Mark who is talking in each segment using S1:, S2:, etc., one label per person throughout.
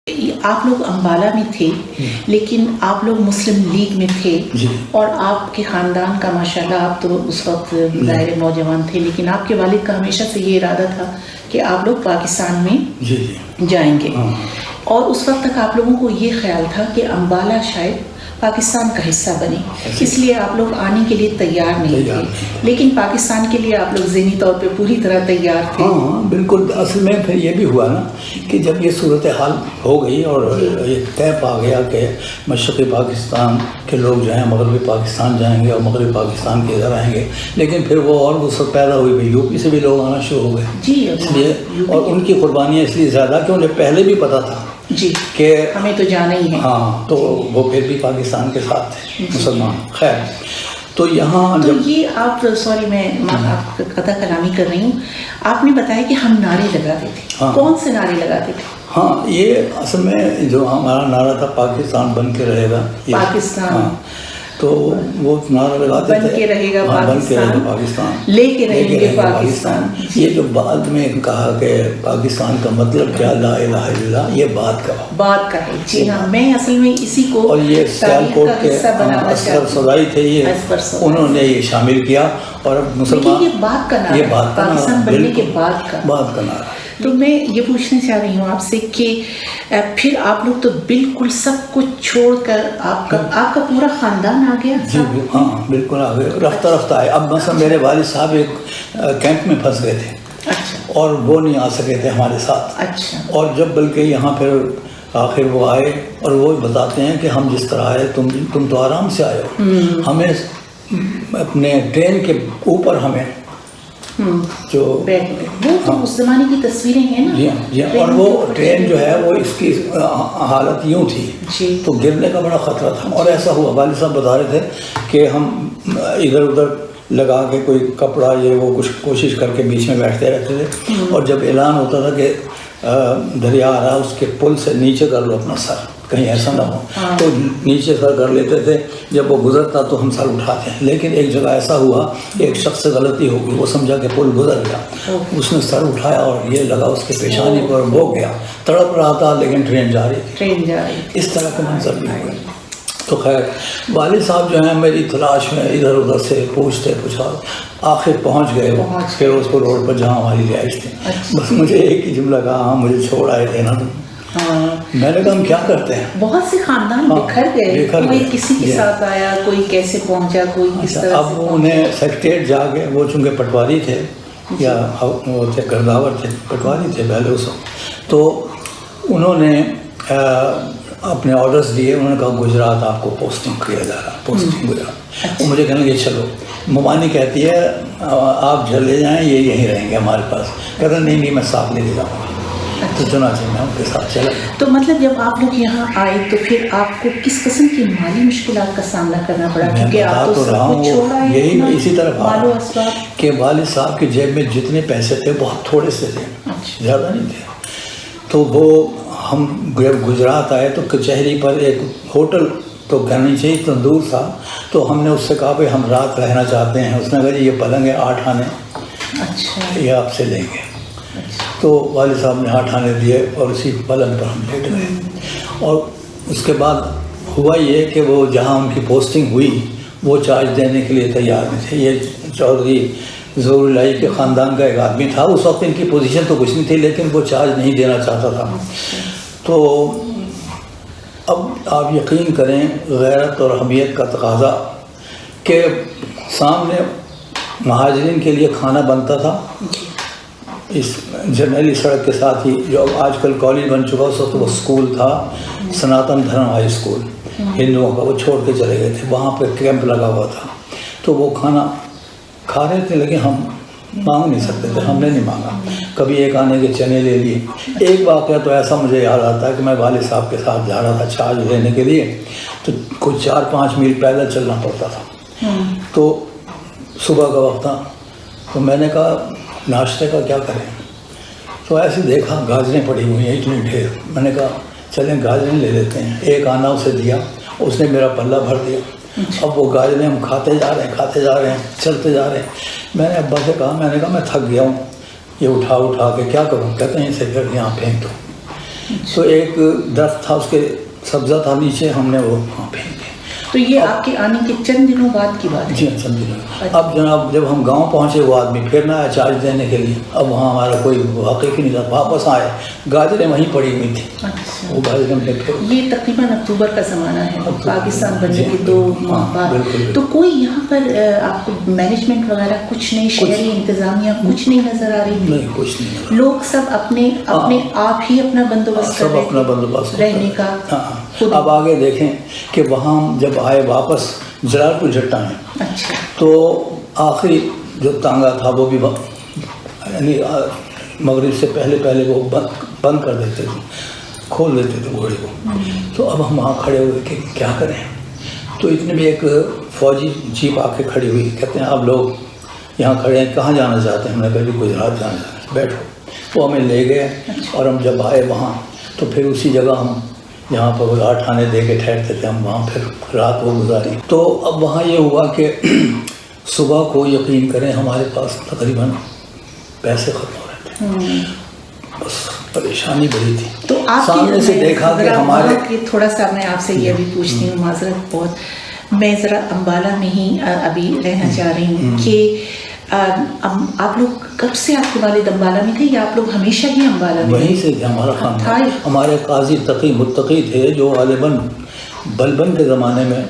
S1: آپ لوگ امبالہ میں تھے لیکن آپ لوگ مسلم لیگ میں تھے اور آپ کے خاندان کا ماشاءاللہ آپ تو اس وقت ظاہر نوجوان تھے، لیکن آپ کے والد کا ہمیشہ سے یہ ارادہ تھا کہ آپ لوگ پاکستان میں جائیں گے، اور اس وقت تک آپ لوگوں کو یہ خیال تھا کہ امبالہ شاید پاکستان کا حصہ بنے، اس لیے آپ لوگ آنے کے لیے تیار نہیں تھے، لیکن پاکستان کے لیے آپ لوگ ذہنی طور پہ پوری طرح تیار تھے۔
S2: ہاں بالکل، اصل میں پھر یہ بھی ہوا نا کہ جب یہ صورتحال ہو گئی اور یہ طے پا گیا کہ مشرقی پاکستان کے لوگ جو ہیں مغربی پاکستان جائیں گے اور مغربی پاکستان کے ادھر آئیں گے، لیکن پھر وہ اور وسعت پیدا ہوئی بھی، یو پی سے بھی لوگ آنا شروع ہو گئے اس لیے، اور ان کی قربانیاں اس لیے زیادہ کہ انہیں پہلے بھی پتہ تھا کہ
S1: ہمیں تو جانا ہی ہے،
S2: ہاں، تو وہ پھر بھی پاکستان کے ساتھ تھے مسلمان۔ خیر، تو یہاں
S1: تو یہ آپ سوری میں آپ قطع کلامی کر رہی ہوں، آپ نے بتایا کہ ہم نعرے لگاتے تھے، کون سے نعرے لگاتے تھے؟
S2: ہاں، یہ اصل میں جو ہمارا نعرہ تھا پاکستان بن کے رہے گا،
S1: پاکستان،
S2: تو وہ نعرہ لگاتے تھے
S1: بن کے رہے گا
S2: پاکستان،
S1: لے کے رہیں گے پاکستان۔
S2: یہ جو بعد میں کہا کہ پاکستان کا مطلب کیا، لا الہ الا اللہ، یہ بات کا ہے۔
S1: جی ہاں، میں اصل میں اسی کو
S2: اور یہ سیالکوٹ کے اصغر صدائی تھے، یہ انہوں نے یہ شامل کیا، اور اب مسلمان
S1: یہ بات کا نعرہ، پاکستان بننے کے بعد کا نعرہ۔ تو میں یہ پوچھنا چاہ رہی ہوں آپ سے کہ پھر آپ لوگ تو بالکل سب کچھ چھوڑ کر آپ کا پورا خاندان آ گیا؟
S2: جی ہاں بالکل آ گئے، رفتہ رفتہ آئے۔ اب مثلا میرے والد صاحب ایک کیمپ میں پھنس گئے تھے اور وہ نہیں آ سکے تھے ہمارے ساتھ، اور جب بلکہ یہاں پھر آخر وہ آئے اور وہ بتاتے ہیں کہ ہم جس طرح آئے تم تو آرام سے آئے ہو، ہمیں اپنے ٹرین کے اوپر ہمیں جو
S1: وہ تو اس زمانے کی تصویریں ہیں نا،
S2: جی ہاں، اور وہ ٹرین جو ہے وہ اس کی حالت یوں تھی تو گرنے کا بڑا خطرہ تھا، اور ایسا ہوا، والد صاحب بتا رہے تھے کہ ہم ادھر ادھر لگا کے کوئی کپڑا یہ وہ کچھ کوشش کر کے بیچ میں بیٹھتے رہتے تھے، اور جب اعلان ہوتا تھا کہ دریا آ رہا، اس کے پل سے نیچے کر لو اپنا سر، کہیں ایسا نہ ہو، تو نیچے سر کر لیتے تھے، جب وہ گزرتا تو ہم سر اٹھاتے ہیں۔ لیکن ایک جگہ ایسا ہوا کہ ایک شخص سے غلطی ہو گئی، وہ سمجھا کہ پل گزر گیا، اس نے سر اٹھایا اور یہ لگا اس کے پیشانی پر، وہ گیا، تڑپ رہا تھا لیکن ٹرین جا رہی تھی، اس طرح کا منظر بھی ہوئے۔ تو خیر، والد صاحب جو ہیں میری تلاش میں ادھر ادھر سے پوچھتے آخر پہنچ گئے، پھر اس کو روڈ پر جہاں ہماری رہائش تھی، بس مجھے ایک ہی جملہ کہا، ہاں مجھے چھوڑ آئے تھے نا تم۔ میں نے کہا ہم کیا کرتے ہیں،
S1: بہت سے خاندان بکھر گئے، کوئی کسی کے ساتھ آیا، کوئی کیسے پہنچا، کوئی کس طرح سے۔
S2: اب انہیں سیکریٹریٹ جا کے، وہ چونکہ پٹواری تھے یا وہ تھے گرداور تھے، پٹواری تھے پہلے اس وقت، تو انہوں نے اپنے آرڈرز دیے، انہوں نے کہا گجرات آپ کو پوسٹنگ کیا جا رہا، پوسٹنگ گجرات۔ وہ مجھے کہنے لگے چلو، ممانی کہتی ہے آپ چلے جائیں، یہ یہیں رہیں گے ہمارے پاس، کہتا نہیں میں ساتھ لے جاؤں گا، تو چنانچہ میں ان کے ساتھ چلا۔
S1: تو مطلب جب آپ لوگ یہاں آئے تو پھر آپ کو کس قسم کی مالی مشکلات کا سامنا کرنا پڑا؟ کیونکہ آپ تو سب کچھ چھوڑ آئے،
S2: یہی اسی طرح
S1: مال و اسباب،
S2: کہ والد صاحب کی جیب میں جتنے پیسے تھے بہت تھوڑے سے تھے، زیادہ نہیں تھے، تو وہ ہم جب گجرات آئے تو کچہری پر ایک ہوٹل تو کہنا چاہیے تندور تھا، تو ہم نے اس سے کہا بھائی ہم رات رہنا چاہتے ہیں، اس نے کہا جی یہ پلنگ ہے 8 آنے، یہ آپ سے لیں گے۔ تو والد صاحب نے 8 آنے دیے اور اسی پلنگ پر ہم لیٹ گئے، اور اس کے بعد ہوا یہ کہ وہ جہاں ان کی پوسٹنگ ہوئی وہ چارج دینے کے لیے تیار نہیں تھے۔ یہ چودھری ظہور الہی کے خاندان کا ایک آدمی تھا، اس وقت ان کی پوزیشن تو کچھ نہیں تھی لیکن وہ چارج نہیں دینا چاہتا تھا۔ تو اب آپ یقین کریں غیرت اور حمیت کا تقاضا کہ سامنے مہاجرین کے لیے کھانا بنتا تھا اس جرنیلی سڑک کے ساتھ ہی، جو آج کل کالج بن چکا، اس وقت وہ اسکول تھا سناتن دھرم ہائی اسکول ہندوؤں کا، وہ چھوڑ کے چلے گئے تھے، وہاں پہ کیمپ لگا ہوا تھا، تو وہ کھانا کھا رہے تھے لیکن ہم مانگ نہیں سکتے تھے، ہم نے نہیں مانگا، کبھی 1 آنے کے چنے لے لیے۔ ایک واقعہ تو ایسا مجھے یاد آتا ہے کہ میں والد صاحب کے ساتھ جا رہا تھا چارج لینے کے لیے، تو کچھ 4-5 میل پیدل چلنا پڑتا تھا، تو صبح کا وقت تھا، تو میں نے کہا ناشتے کا کیا کریں، تو ایسے دیکھا گاجریں پڑی ہوئی ہیں اتنی ڈھیر، میں نے کہا چلیں گاجریں لے لیتے ہیں، 1 آنا اسے دیا، اس نے میرا پلہ بھر دیا، اب وہ گاجریں ہم کھاتے جا رہے ہیں چلتے جا رہے ہیں۔ میں نے ابا سے کہا، میں نے کہا میں تھک گیا ہوں، یہ اٹھا کے کیا کروں، کہتے ہیں اسے پھر یہاں پھینک دو۔ تو ایک درخت تھا، اس کے سبزہ تھا نیچے، ہم نے وہ وہاں پھینک دیا.
S1: تو یہ آپ کے آنے کے چند دنوں بعد کی بات ہے؟
S2: جی چند دنوں. اب جناب جب ہم گاؤں پہنچے وہ آدمی پھر نہ آیا چارج دینے کے لیے. اب وہاں ہمارا کوئی واقف ہی نہیں تھا. واپس آئے گاجریں وہیں پڑی ہوئی تھی.
S1: اچھا.
S2: وہ گاجریں پھر
S1: یہ تقریباً اکتوبر کا زمانہ ہے، پاکستان بننے کے 2 ماہ بعد.
S2: بالکل.
S1: تو کوئی یہاں پر آپ کو مینجمنٹ وغیرہ کچھ نہیں، شہری انتظامیہ کچھ نہیں نظر آ رہی؟
S2: نہیں کچھ نہیں.
S1: لوگ سب اپنے آپ ہی اپنا بندوبست کر
S2: سب اپنا بندوبست
S1: رہنے کا.
S2: اب آگے دیکھیں کہ وہاں جب آئے واپس جلال پور جٹا میں،
S1: اچھا.
S2: تو آخری جو تانگا تھا وہ بھی یعنی مغرب سے پہلے وہ بند کر دیتے تھے، کھول دیتے تھے گھوڑے کو. تو اب ہم وہاں کھڑے ہوئے کہ کیا کریں. تو اتنے میں ایک فوجی جیپ آ کے کھڑی ہوئی. کہتے ہیں آپ لوگ یہاں کھڑے ہیں، کہاں جانا چاہتے ہیں؟ ہم نے کہا کہ گجرات جانا چاہتے ہیں. بیٹھو. وہ ہمیں لے گئے اور ہم جب آئے وہاں تو پھر اسی جگہ ہم جہاں پر وہ 8 آنے دے کے ٹھہرتے تھے ہم وہاں پھر رات وہ گزاری. تو اب وہاں یہ ہوا کہ صبح کو یقین کریں ہمارے پاس تقریباً پیسے ختم ہو رہے تھے. بس پریشانی بڑی تھی.
S1: تو آپ
S2: سامنے سے دیکھا کہ ہمارے
S1: تھوڑا سا میں آپ سے یہ بھی پوچھتی ہوں، معذرت بہت، میں ذرا امبالہ میں ہی ابھی رہنا چاہ رہی ہوں کہ آپ لوگ کب سے آپ کے والد امبالہ میں تھے یا آپ لوگ ہمیشہ ہی امبالہ میں؟
S2: وہیں سے تھے ہمارا خاندان. ہمارے قاضی تقی متقی تھے جو غالباً بلبن کے زمانے میں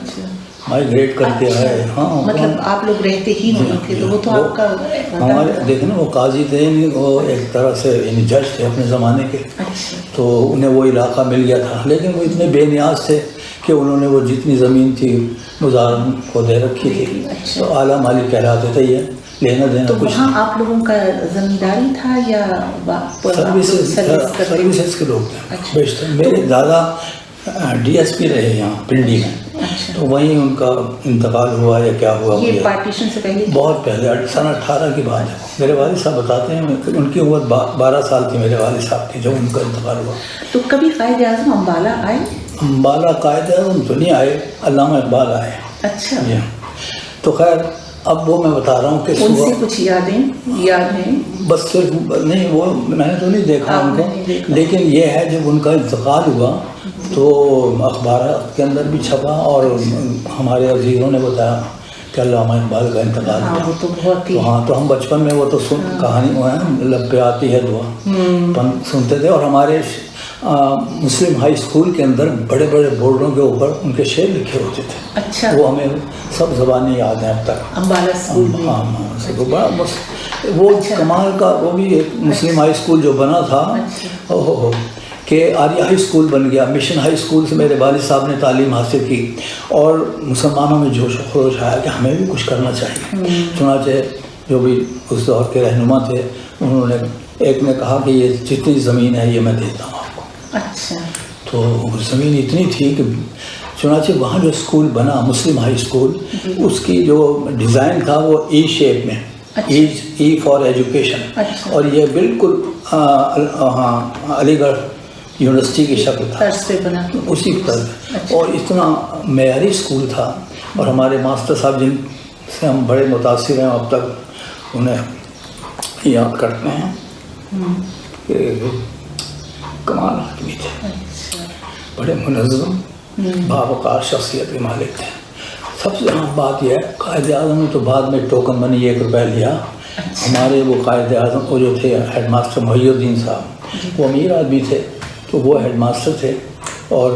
S2: مائیگریٹ کر کے آئے. ہاں
S1: مطلب آپ لوگ رہتے ہی وہیں تھے، تو وہ تو آپ کا
S2: ہمارے دیکھیں نا وہ قاضی تھے، وہ ایک طرح سے یعنی جج تھے اپنے زمانے کے. تو انہیں وہ علاقہ مل گیا تھا، لیکن وہ اتنے بے نیاز تھے کہ انہوں نے وہ جتنی زمین تھی مزارن کو دے رکھی تھی. تو اعلیٰ مالک کہلاتے تھے، یہ لینا دینا
S1: تو
S2: کچھ.
S1: وہاں آپ لوگوں کا زمینداری تھا یا
S2: سروسز کے لوگ تھے بیشتر. میرے دادا ڈی ایس پی رہے یہاں پنڈی میں. تو وہیں ان کا انتقال ہوا یا کیا ہوا.
S1: یہ پارٹیشن سے پہلے؟ بہت
S2: پہلے 18 کی بات ہے. میرے والد صاحب بتاتے ہیں ان کی عمر 12 سال تھی میرے والد صاحب کی جب ان کا انتقال ہوا.
S1: تو کبھی قائد اعظم امبالہ آئے؟
S2: امبالہ قائد اعظم تو نہیں آئے، علامہ اقبال آئے.
S1: اچھا.
S2: تو خیر اب وہ میں بتا رہا ہوں کہ
S1: ان سے کچھ یاد ہیں؟
S2: بس صرف نہیں، وہ میں نے تو نہیں دیکھا ان کو، لیکن یہ ہے جب ان کا انتقال ہوا تو اخبارات کے اندر بھی چھپا اور ہمارے عزیزوں نے بتایا کہ علامہ اقبال کا انتقال ہوا. ہاں تو ہم بچپن میں وہ تو کہانی وہ ہے لب پہ آتی ہے دعا سنتے تھے. اور ہمارے مسلم ہائی اسکول کے اندر بڑے بڑے بورڈوں کے اوپر ان کے شعر لکھے ہوتے تھے.
S1: اچھا.
S2: وہ ہمیں سب زبانیں یاد ہیں اب تک.
S1: امبالہ اسکول میں؟
S2: ہاں وہ کمال کا وہ بھی ایک مسلم ہائی اسکول جو بنا تھا کہ آریہ ہائی اسکول بن گیا. مشن ہائی اسکول سے میرے والد صاحب نے تعلیم حاصل کی اور مسلمانوں میں جوش و خروش آیا کہ ہمیں بھی کچھ کرنا چاہیے. چنانچہ جو بھی اس دور کے رہنما تھے انہوں نے ایک نے کہا کہ یہ جتنی زمین ہے یہ میں دیتا ہوں آپ کو.
S1: اچھا. تو
S2: زمین اتنی تھی کہ چنانچہ وہاں جو اسکول بنا مسلم ہائی اسکول اس کی جو ڈیزائن تھا وہ ای شیپ میں، ای فار ایجوکیشن. اور یہ بالکل علی گڑھ یونیورسٹی کی شکل تھا اسی طرح. اور اتنا معیاری اسکول تھا. اور ہمارے ماسٹر صاحب جن سے ہم بڑے متاثر ہیں اب تک انہیں یاد کرتے ہیں کہ کمال آدمی تھے، بڑے منظم باوقار شخصیت کے مالک تھے. سب سے اہم بات یہ ہے قائد اعظم نے تو بعد میں ٹوکن منی 1 روپیہ لیا. ہمارے وہ قائد اعظم وہ جو تھے ہیڈ ماسٹر محی الدین صاحب وہ امیر آدمی تھے تو وہ ہیڈ ماسٹر تھے اور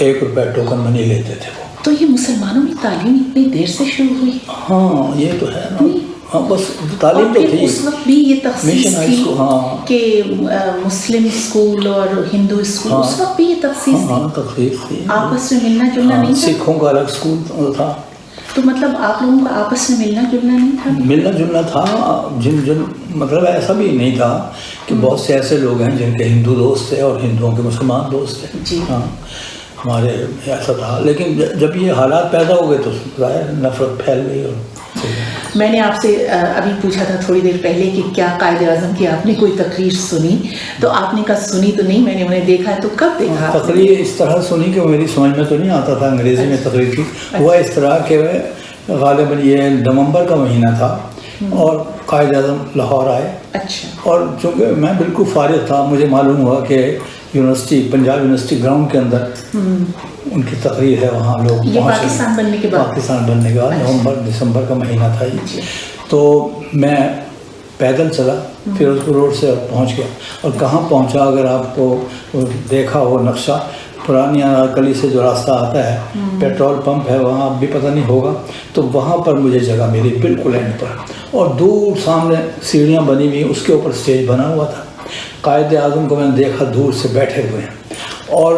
S2: 1 روپیہ ٹوکن منی لیتے تھے.
S1: تو یہ مسلمانوں کی تعلیم اتنی دیر سے شروع ہوئی؟
S2: ہاں یہ تو ہے نا. ہاں بس تعلیم تو تھی.
S1: اس وقت بھی یہ تخصیص تھی کہ مسلم اسکول اور ہندو اسکول، اس وقت بھی یہ تخصیص تھی. آپس میں ملنا جلنا نہیں تھا.
S2: سکھوں کا الگ اسکول تھا.
S1: تو مطلب آپ لوگوں کا آپس میں ملنا جلنا نہیں تھا؟
S2: ملنا جلنا تھا. جن مطلب ایسا بھی نہیں تھا کہ بہت سے ایسے لوگ ہیں جن کے ہندو دوست تھے اور ہندوؤں کے مسلمان دوست تھے.
S1: جی
S2: ہاں ہمارے ایسا تھا. لیکن جب یہ حالات پیدا ہو گئے تو ظاہر نفرت پھیل گئی. اور
S1: میں نے آپ سے ابھی پوچھا تھا تھوڑی دیر پہلے کہ کیا قائد اعظم کی آپ نے کوئی تقریر سنی، تو آپ نے کہا سنی تو نہیں، میں نے انہیں دیکھا ہے. تو کب دیکھا
S2: تقریر اس طرح سنی کہ میری سمجھ میں تو نہیں آتا تھا انگریزی میں تقریر کی. وہ اس طرح کہ غالباً یہ نومبر کا مہینہ تھا اور قائد اعظم لاہور آئے،
S1: اچھا،
S2: اور چونکہ میں بالکل فارغ تھا، مجھے معلوم ہوا کہ یونیورسٹی، پنجاب یونیورسٹی گراؤنڈ کے اندر ان کی تقریر ہے، وہاں لوگ
S1: یہ پاکستان بننے کے بعد،
S2: پاکستان بننے کے بعد نومبر دسمبر کا مہینہ تھا یہ، تو میں پیدل چلا، پھر اس کو روڈ سے پہنچ گیا، اور کہاں پہنچا اگر آپ کو دیکھا ہو نقشہ، پرانی گلی سے جو راستہ آتا ہے، پیٹرول پمپ ہے وہاں، اب بھی پتہ نہیں ہوگا، تو وہاں پر مجھے جگہ ملی بالکل اینڈ پر، اور دور سامنے سیڑھیاں بنی ہوئی، اس کے اوپر اسٹیج بنا ہوا تھا، قائد اعظم کو میں نے دیکھا دور سے بیٹھے ہوئے ہیں، اور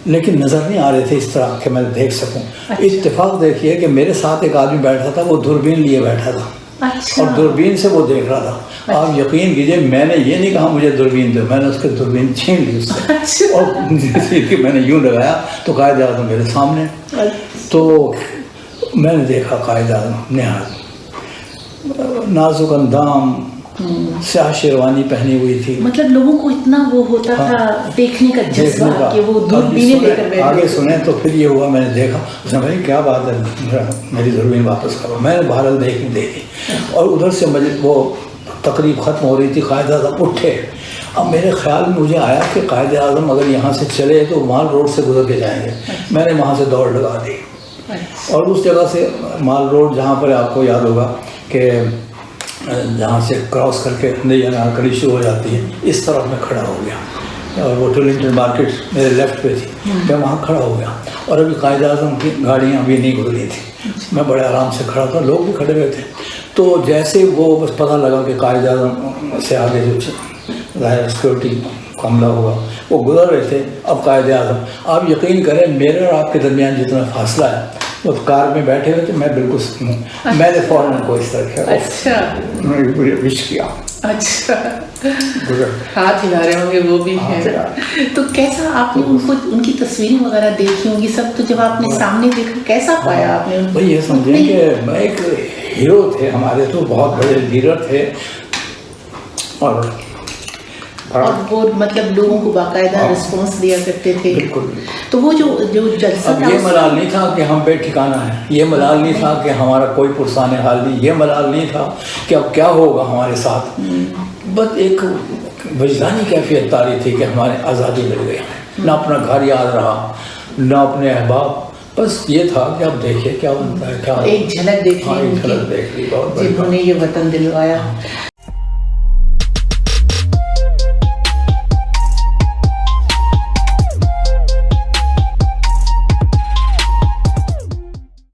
S2: لیکن نظر نہیں آ رہے تھے اس طرح کہ میں دیکھ سکوں۔ اتفاق دیکھیے کہ میرے ساتھ ایک آدمی بیٹھا تھا، وہ دوربین لیے بیٹھا تھا، اور دوربین سے وہ دیکھ رہا تھا۔ آپ یقین کیجئے میں نے یہ نہیں کہا مجھے دوربین دو، میں نے اس کے دوربین چھین لی اس سے، اور میں نے یوں لگایا تو قائد اعظم میرے سامنے، تو میں نے دیکھا قائد اعظم نہایت نازک اندام، سیاہ شیروانی پہنی ہوئی تھی،
S1: مطلب لوگوں کو اتنا وہ ہوتا تھا دیکھنے کا جذبہ کہ وہ دوربینیں لے کر بیٹھے۔
S2: آگے سنیں تو پھر یہ ہوا، میں نے دیکھا، اس نے بھائی کیا بات ہے، میری دوربین واپس کرو، میں نے بہرحال دیکھی، اور ادھر سے وہ تقریب ختم ہو رہی تھی، قائد اعظم اٹھے۔ اب میرے خیال میں مجھے آیا کہ قائد اعظم اگر یہاں سے چلے تو مال روڈ سے گزر کے جائیں گے، میں نے وہاں سے دوڑ لگا دی، اور اس جگہ سے مال روڈ جہاں پر آپ کو یاد ہوگا کہ جہاں سے کراس کر کے نئی انارکلی شروع ہو جاتی ہے، اس طرف میں کھڑا ہو گیا، اور وہ ٹولنگٹن مارکیٹ میرے لیفٹ پہ تھی، میں وہاں کھڑا ہو گیا، اور ابھی قائد اعظم کی گاڑیاں ابھی نہیں گزری تھیں، میں بڑے آرام سے کھڑا تھا، لوگ بھی کھڑے ہوئے تھے، تو جیسے وہ بس پتہ لگا کہ قائد اعظم سے آگے جو ظاہر سیکورٹی کا عملہ ہوا، وہ گزر رہے تھے، اب قائد اعظم، آپ یقین کریں میرے اور آپ کے درمیان جتنا فاصلہ ہے، وہ کار میں بیٹھے ہوئے تھے، میں بالکل سکون ہوں، میں نے فوراً کو اس طرح کیا، میں نے وش کیا،
S1: اچھا ہاتھ ہلا رہے ہوں گے وہ بھی ہیں، تو کیسا آپ نے ان کو، ان کی تصویریں وغیرہ دیکھی ہوں گی سب، تو جب آپ نے سامنے دیکھا کیسا پایا آپ نے؟
S2: بھائی یہ سمجھیں کہ میں ایک ہیرو تھے ہمارے، تو بہت بڑے لیڈر تھے، اور
S1: وہ مطلب لوگوں کو باقاعدہ رسپانس دیا کرتے تھے،
S2: بالکل۔
S1: تو وہ جو جلسہ
S2: اب
S1: تھا،
S2: یہ ملال نہیں تھا کہ ہم بے ٹھکانہ ہیں، یہ ملال نہیں تھا کہ ہمارا کوئی پرسان حال نہیں، یہ ملال نہیں تھا کہ اب کیا ہوگا ہمارے ساتھ، بس ایک وجدانی کیفیت طاری تھی کہ ہمارے آزادی مل گئی، نہ اپنا گھر یاد رہا، نہ اپنے احباب، بس یہ تھا کہ اب دیکھیے کیا بنتا ہے، کیا
S1: ایک جھلک دیکھی
S2: ایک جھلک دیکھ لی، بہت
S1: جنہوں نے یہ وطن دلوایا۔